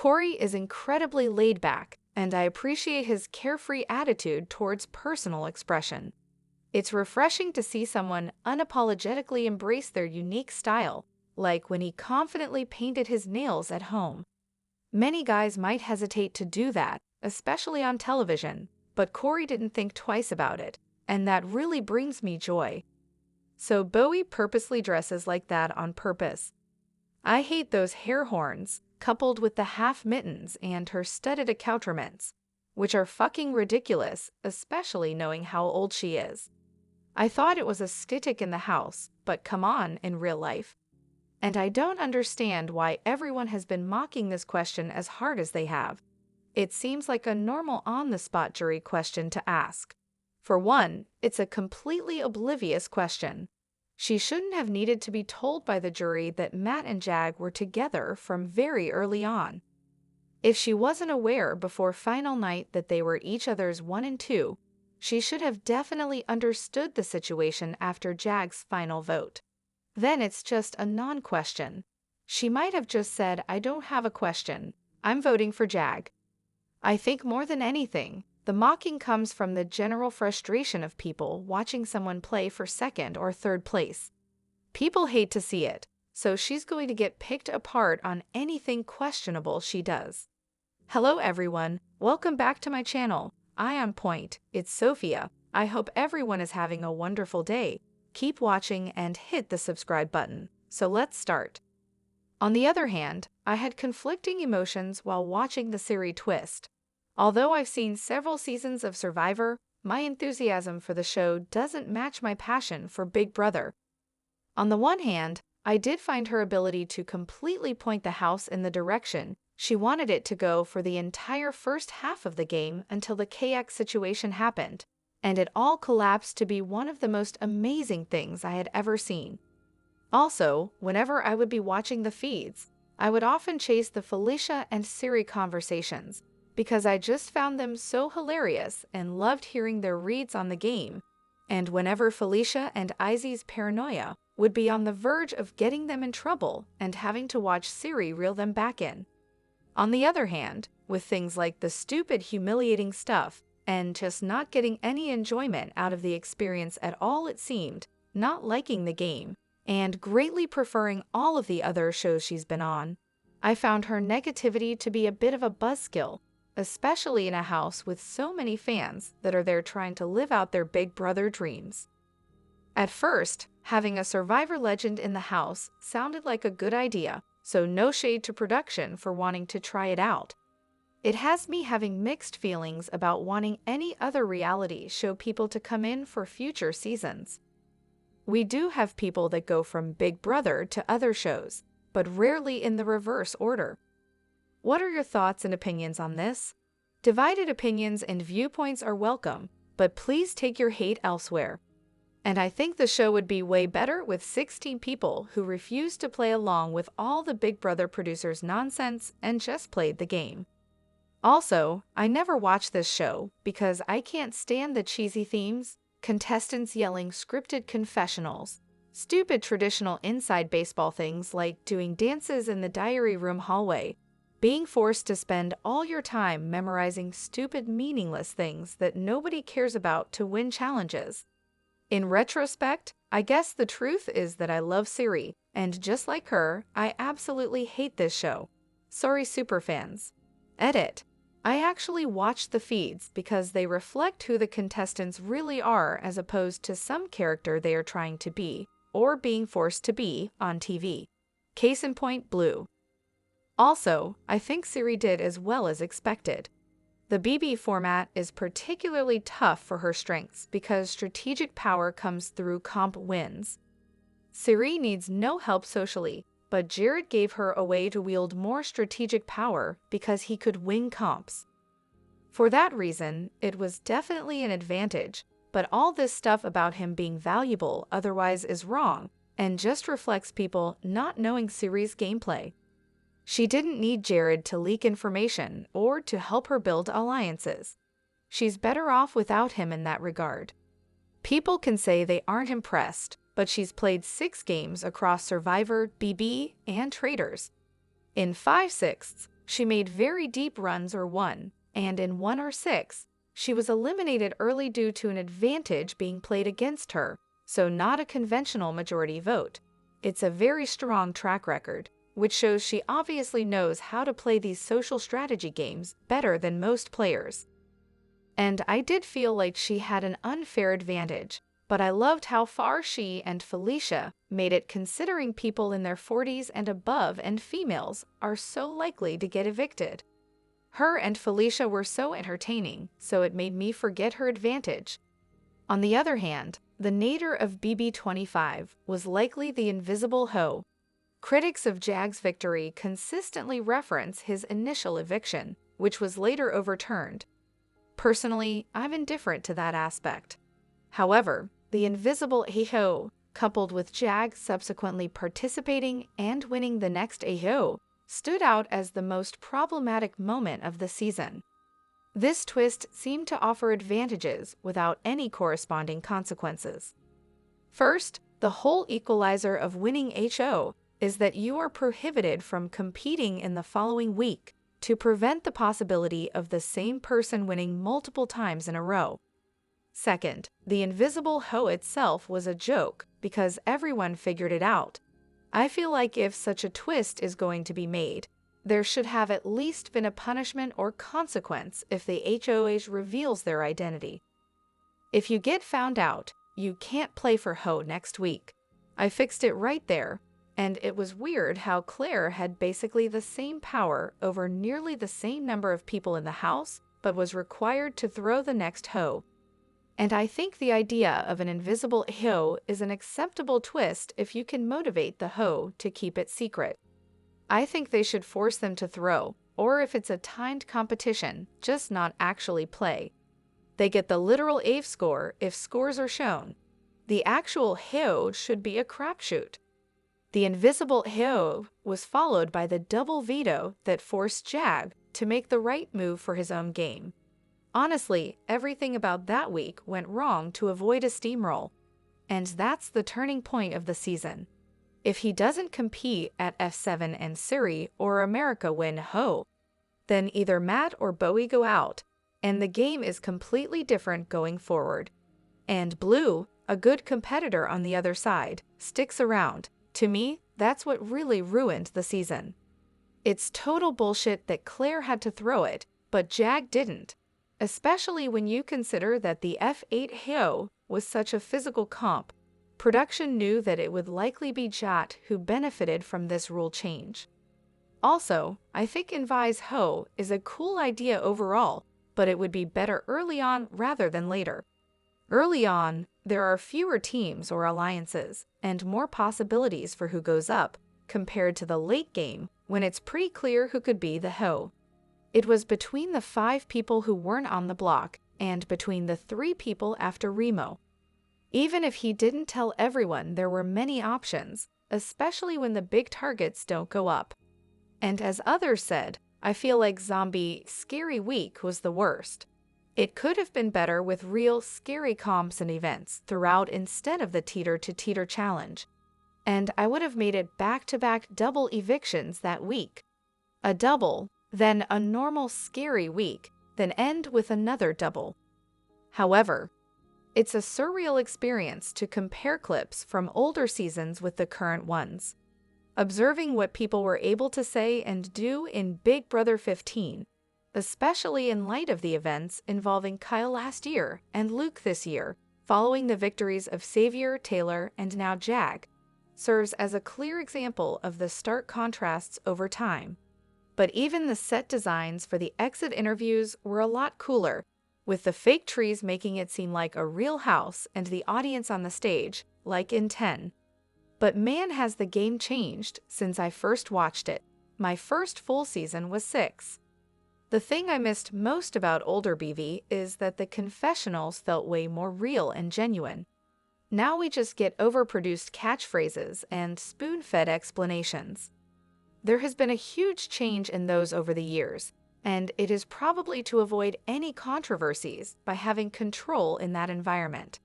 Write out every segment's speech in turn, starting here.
Corey is incredibly laid back, and I appreciate his carefree attitude towards personal expression. It's refreshing to see someone unapologetically embrace their unique style, like when he confidently painted his nails at home. Many guys might hesitate to do that, especially on television, but Corey didn't think twice about it, and that really brings me joy. So Bowie purposely dresses like that on purpose. I hate those hair horns, coupled with the half mittens and her studded accoutrements, which are fucking ridiculous, especially knowing how old she is. I thought it was a aesthetic in the house, but come on, in real life. And I don't understand why everyone has been mocking this question as hard as they have. It seems like a normal on-the-spot jury question to ask. For one, it's a completely oblivious question. She shouldn't have needed to be told by the jury that Matt and Jag were together from very early on. If she wasn't aware before final night that they were each other's 1 and 2, she should have definitely understood the situation after Jag's final vote. Then it's just a non-question. She might have just said, "I don't have a question. I'm voting for Jag." I think more than anything, the mocking comes from the general frustration of people watching someone play for second or third place. People hate to see it, so she's going to get picked apart on anything questionable she does. Hello everyone, welcome back to my channel. I am Point, it's Sophia. I hope everyone is having a wonderful day. Keep watching and hit the subscribe button. So let's start. On the other hand, I had conflicting emotions while watching the Cirie twist. Although I've seen several seasons of Survivor, my enthusiasm for the show doesn't match my passion for Big Brother. On the one hand, I did find her ability to completely point the house in the direction she wanted it to go for the entire first half of the game until the KX situation happened, and it all collapsed to be one of the most amazing things I had ever seen. Also, whenever I would be watching the feeds, I would often chase the Felicia and Cirie conversations, because I just found them so hilarious and loved hearing their reads on the game, and whenever Felicia and Izzy's paranoia would be on the verge of getting them in trouble and having to watch Cirie reel them back in. On the other hand, with things like the stupid, humiliating stuff and just not getting any enjoyment out of the experience at all, it seemed, not liking the game, and greatly preferring all of the other shows she's been on, I found her negativity to be a bit of a buzzkill, especially in a house with so many fans that are there trying to live out their Big Brother dreams. At first, having a Survivor legend in the house sounded like a good idea, so no shade to production for wanting to try it out. It has me having mixed feelings about wanting any other reality show people to come in for future seasons. We do have people that go from Big Brother to other shows, but rarely in the reverse order. What are your thoughts and opinions on this? Divided opinions and viewpoints are welcome, but please take your hate elsewhere. And I think the show would be way better with 16 people who refused to play along with all the Big Brother producers' nonsense and just played the game. Also, I never watched this show because I can't stand the cheesy themes, contestants yelling scripted confessionals, stupid traditional inside baseball things like doing dances in the diary room hallway, being forced to spend all your time memorizing stupid, meaningless things that nobody cares about to win challenges. In retrospect, I guess the truth is that I love Cirie, and just like her, I absolutely hate this show. Sorry, superfans. Edit. I actually watch the feeds because they reflect who the contestants really are as opposed to some character they are trying to be, or being forced to be, on TV. Case in point, Blue. Also, I think Cirie did as well as expected. The BB format is particularly tough for her strengths because strategic power comes through comp wins. Cirie needs no help socially, but Jared gave her a way to wield more strategic power because he could win comps. For that reason, it was definitely an advantage, but all this stuff about him being valuable otherwise is wrong and just reflects people not knowing Cirie's gameplay. She didn't need Jared to leak information or to help her build alliances. She's better off without him in that regard. People can say they aren't impressed, but she's played 6 games across Survivor, BB, and Traitors. In 5/6, She made very deep runs or won, and in 1 or 6, she was eliminated early due to an advantage being played against her, so not a conventional majority vote. It's a very strong track record, which shows she obviously knows how to play these social strategy games better than most players. And I did feel like she had an unfair advantage, but I loved how far she and Felicia made it, considering people in their 40s and above and females are so likely to get evicted. Her and Felicia were so entertaining, so it made me forget her advantage. On the other hand, the Nadir of Bb25 was likely the invisible hoe. Critics of Jag's victory consistently reference his initial eviction, which was later overturned. Personally, I'm indifferent to that aspect. However, the invisible hoe, coupled with Jag subsequently participating and winning the next hoe, stood out as the most problematic moment of the season. This twist seemed to offer advantages without any corresponding consequences. First, the whole equalizer of winning HO is that you are prohibited from competing in the following week to prevent the possibility of the same person winning multiple times in a row. Second, the invisible hoe itself was a joke because everyone figured it out. I feel like if such a twist is going to be made, there should have at least been a punishment or consequence if the HOH reveals their identity. If you get found out, you can't play for hoe next week. I fixed it right there, and it was weird how Claire had basically the same power over nearly the same number of people in the house, but was required to throw the next hoe. And I think the idea of an invisible hoe is an acceptable twist if you can motivate the hoe to keep it secret. I think they should force them to throw, or if it's a timed competition, just not actually play. They get the literal AVE score if scores are shown. The actual hoe should be a crapshoot. The invisible hoe was followed by the double veto that forced Jag to make the right move for his own game. Honestly, everything about that week went wrong to avoid a steamroll. And that's the turning point of the season. If he doesn't compete at F7 and Cirie or America win hoe, then either Matt or Bowie go out, and the game is completely different going forward. And Blue, a good competitor on the other side, sticks around. To me, that's what really ruined the season. It's total bullshit that Claire had to throw it, but Jag didn't. Especially when you consider that the F8 hoe was such a physical comp. Production knew that it would likely be Jat who benefited from this rule change. Also, I think Envi's hoe is a cool idea overall, but it would be better early on rather than later. Early on, there are fewer teams or alliances, and more possibilities for who goes up, compared to the late game, when it's pretty clear who could be the hoe. It was between the 5 people who weren't on the block, and between the 3 people after Remo. Even if he didn't tell everyone, there were many options, especially when the big targets don't go up. And as others said, I feel like Zombie Scary Week was the worst. It could have been better with real scary comps and events throughout instead of the teeter-to-teeter challenge. And I would have made it back-to-back double evictions that week. A double, then a normal scary week, then end with another double. However, it's a surreal experience to compare clips from older seasons with the current ones. Observing what people were able to say and do in Big Brother 15, especially in light of the events involving Kyle last year and Luke this year, following the victories of Xavier, Taylor, and now Jag, serves as a clear example of the stark contrasts over time. But even the set designs for the exit interviews were a lot cooler, with the fake trees making it seem like a real house and the audience on the stage, like in 10. But man, has the game changed since I first watched it. My first full season was 6. The thing I missed most about older BV is that the confessionals felt way more real and genuine. Now we just get overproduced catchphrases and spoon-fed explanations. There has been a huge change in those over the years, and it is probably to avoid any controversies by having control in that environment.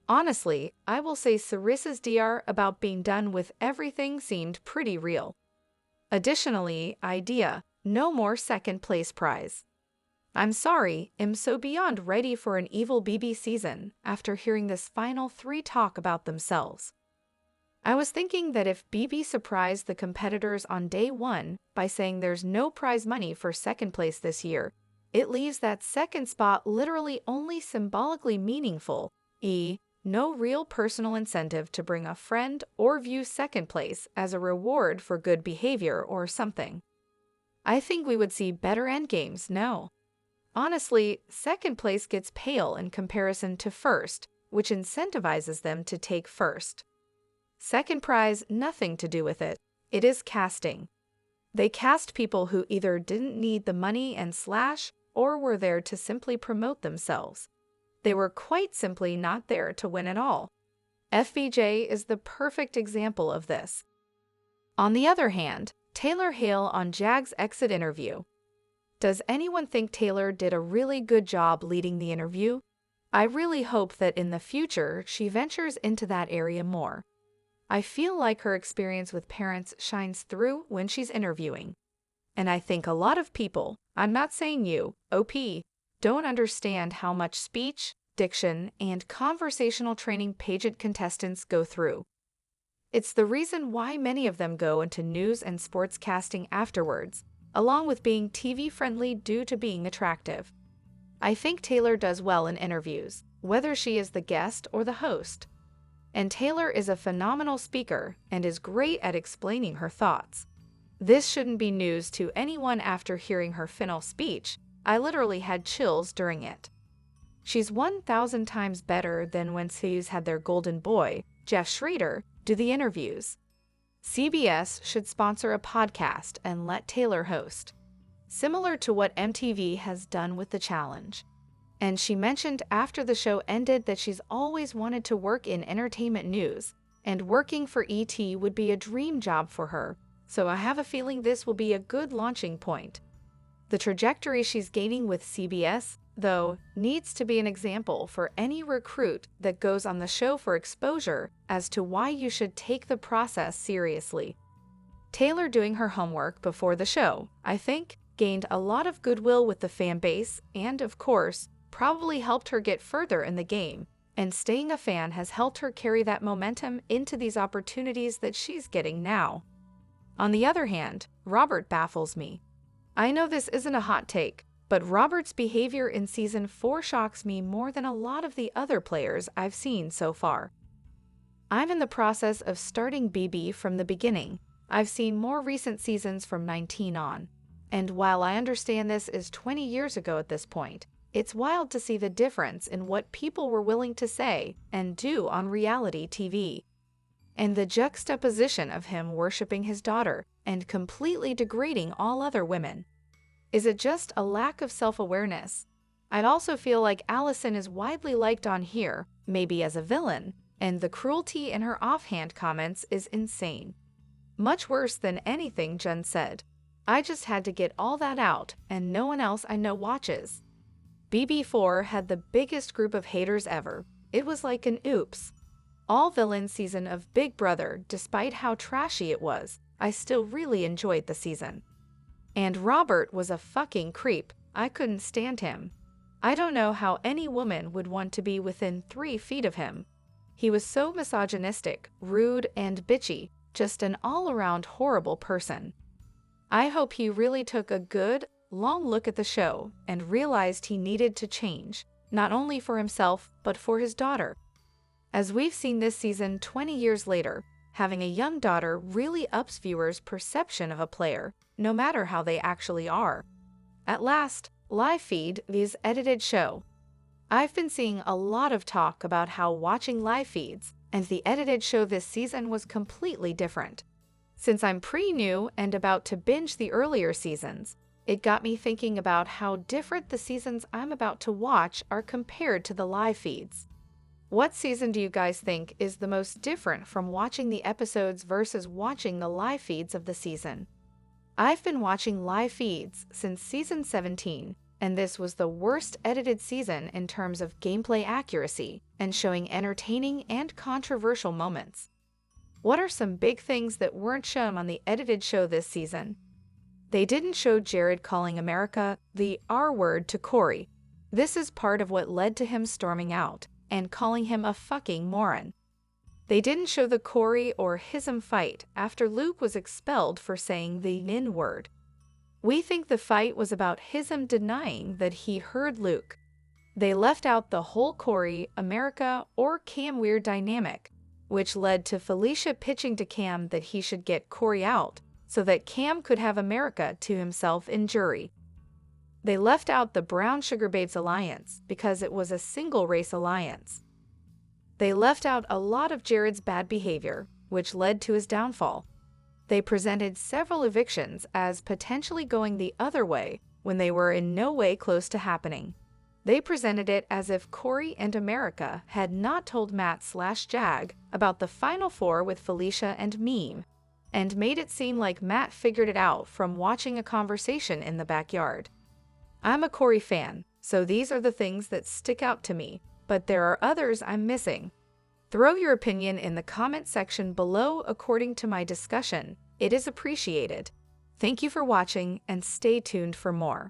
Honestly, I will say Carissa's DR about being done with everything seemed pretty real. Additionally, Idea, No more second place prize. I'm sorry, I'm so beyond ready for an evil BB season after hearing this final 3 talk about themselves. I was thinking that if BB surprised the competitors on day 1 by saying there's no prize money for second place this year, it leaves that second spot literally only symbolically meaningful, no real personal incentive to bring a friend or view second place as a reward for good behavior or something. I think we would see better endgames now. Honestly, second place gets pale in comparison to first, which incentivizes them to take first. Second prize, nothing to do with it. It is casting. They cast people who either didn't need the money and slash or were there to simply promote themselves. They were quite simply not there to win at all. FBJ is the perfect example of this. On the other hand, Taylor Hale on Jag's exit interview. Does anyone think Taylor did a really good job leading the interview? I really hope that in the future she ventures into that area more. I feel like her experience with parents shines through when she's interviewing. And I think a lot of people, I'm not saying you, OP, don't understand how much speech, diction, and conversational training pageant contestants go through. It's the reason why many of them go into news and sports casting afterwards, along with being TV-friendly due to being attractive. I think Taylor does well in interviews, whether she is the guest or the host. And Taylor is a phenomenal speaker and is great at explaining her thoughts. This shouldn't be news to anyone after hearing her final speech. I literally had chills during it. She's 1,000 times better than when CBS had their golden boy, Jeff Schrader, do the interviews. CBS should sponsor a podcast and let Taylor host, similar to what MTV has done with The Challenge. And she mentioned after the show ended that she's always wanted to work in entertainment news, and working for ET would be a dream job for her, so I have a feeling this will be a good launching point. The trajectory she's gaining with CBS, though, needs to be an example for any recruit that goes on the show for exposure as to why you should take the process seriously. Taylor doing her homework before the show, I think, gained a lot of goodwill with the fan base and, of course, probably helped her get further in the game, and staying a fan has helped her carry that momentum into these opportunities that she's getting now. On the other hand, Robert baffles me. I know this isn't a hot take, but Robert's behavior in Season 4 shocks me more than a lot of the other players I've seen so far. I'm in the process of starting BB from the beginning. I've seen more recent seasons from 19 on. And while I understand this is 20 years ago at this point, it's wild to see the difference in what people were willing to say and do on reality TV. And the juxtaposition of him worshiping his daughter and completely degrading all other women. Is it just a lack of self-awareness? I'd also feel like Allison is widely liked on here, maybe as a villain, and the cruelty in her offhand comments is insane. Much worse than anything Jen said. I just had to get all that out, and no one else I know watches. BB4 had the biggest group of haters ever. It was like an oops. All villain season of Big Brother, despite how trashy it was, I still really enjoyed the season. And Robert was a fucking creep. I couldn't stand him. I don't know how any woman would want to be within 3 feet of him. He was so misogynistic, rude, and bitchy, just an all-around horrible person. I hope he really took a good, long look at the show and realized he needed to change, not only for himself, but for his daughter. As we've seen this season 20 years later, having a young daughter really ups viewers' perception of a player, no matter how they actually are. At last, live feed vs. edited show. I've been seeing a lot of talk about how watching live feeds and the edited show this season was completely different. Since I'm pre-new and about to binge the earlier seasons, it got me thinking about how different the seasons I'm about to watch are compared to the live feeds. What season do you guys think is the most different from watching the episodes versus watching the live feeds of the season? I've been watching live feeds since season 17, and this was the worst edited season in terms of gameplay accuracy and showing entertaining and controversial moments. What are some big things that weren't shown on the edited show this season? They didn't show Jared calling America the R word to Corey. This is part of what led to him storming out and calling him a fucking moron. They didn't show the Corey or Hism fight after Luke was expelled for saying the N word. We think the fight was about Hism denying that he heard Luke. They left out the whole Corey, America, or Cam weird dynamic, which led to Felicia pitching to Cam that he should get Corey out so that Cam could have America to himself in jury. They left out the Brown Sugar Babes alliance because it was a single-race alliance. They left out a lot of Jared's bad behavior, which led to his downfall. They presented several evictions as potentially going the other way when they were in no way close to happening. They presented it as if Corey and America had not told Matt/Jag about the Final Four with Felicia and Meme, and made it seem like Matt figured it out from watching a conversation in the backyard. I'm a Corey fan, so these are the things that stick out to me, but there are others I'm missing. Throw your opinion in the comment section below according to my discussion. It is appreciated. Thank you for watching and stay tuned for more.